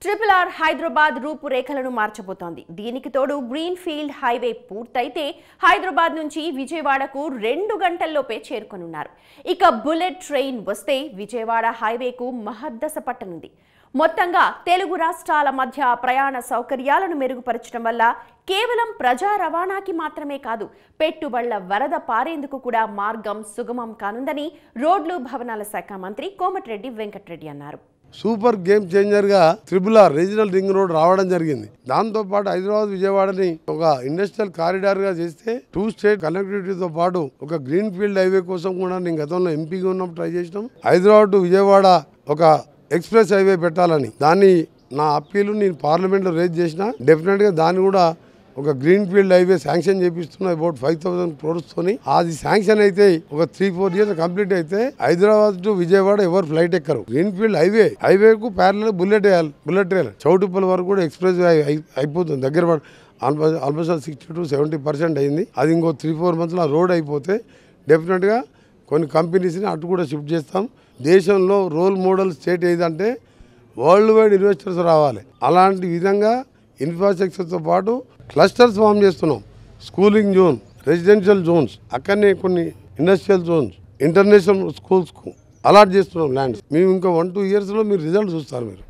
Triple R Hyderabad రూపురేఖలను మార్చబోతోంది. దీనికి తోడు గ్రీన్ ఫీల్డ్ హైవే పూర్తయితే హైదరాబాద్ నుంచి విజయవాడకు 2 గంటల్లోపే చేరుకొనున్నారు. ఇక బుల్లెట్ ట్రైన్ వస్తే విజయవాడ హైవేకు మహద్దశ పట్టనుంది. మొత్తంగా తెలుగు రాష్ట్రాల మధ్య ప్రయాణ సౌకర్యాలను మెరుగుపరచడం వల్ల కేవలం ప్రజా రవాణాకి మాత్రమే కాదు, పెట్టుబడుల వరద పారేందుకు కూడా మార్గం సుగమం కానుందని రోడ్లు భవనాల శాఖ మంత్రి కోమటిరెడ్డి వెంకటరెడ్డి అన్నారు. సూపర్ గేమ్ చేంజర్ గా triple R regional ring road రావడం జరిగింది. దాంతో పాటు హైదరాబాద్ విజయవాడని ఒక ఇండస్ట్రియల్ కారిడార్ గా చేస్తే 2 స్టేట్ కనెక్టివిటీతో పాటు ఒక గ్రీన్ ఫీల్డ్ హైవే కోసం కూడా నేను గతంలో ఎంపీగా ఉన్నప్పుడు ట్రై చేసినాం. హైదరాబాద్ టు విజయవాడ ఒక ఎక్స్ప్రెస్ హైవే పెట్టాలని దాన్ని నా అప్పీలు నేను పార్లమెంట్ లో రేజ్ చేసిన. డెఫినెట్ గా దాన్ని కూడా ఒక గ్రీన్ ఫీల్డ్ హైవే శాంక్షన్ చేపిస్తున్నా అబౌట్ 5,000 crores తోని. అది శాంక్షన్ అయితే ఒక 3-4 years కంప్లీట్ అయితే హైదరాబాద్ టు విజయవాడ ఎవరు ఫ్లైట్ ఎక్కరు. గ్రీన్ ఫీల్డ్ హైవేకు ప్యారలల్ బుల్లెట్ రైల్ చౌటుప్పల్ వరకు కూడా ఎక్స్ప్రెస్ అయిపోతుంది. దగ్గర ఆల్మోస్ట్ 60 to 70% అయింది. అది ఇంకో 3-4 months రోడ్ అయిపోతే డెఫినెట్ గా కొన్ని కంపెనీస్ని అటు కూడా షిఫ్ట్ చేస్తాం. దేశంలో రోల్ మోడల్ స్టేట్ ఏదంటే వరల్డ్ వైడ్ ఇన్వెస్టర్స్ రావాలి. అలాంటి విధంగా ఇన్ఫ్రాస్ట్రక్చర్తో పాటు క్లస్టర్స్ ఫామ్ చేస్తున్నాం. స్కూలింగ్ జోన్, రెసిడెన్షియల్ జోన్స్, అక్కడనే కొన్ని ఇండస్ట్రియల్ జోన్స్, ఇంటర్నేషనల్ స్కూల్స్కు అలాట్ చేస్తున్నాం ల్యాండ్స్. మేము ఇంకా 1-2 yearsలో మీరు రిజల్ట్ చూస్తారు. మీరు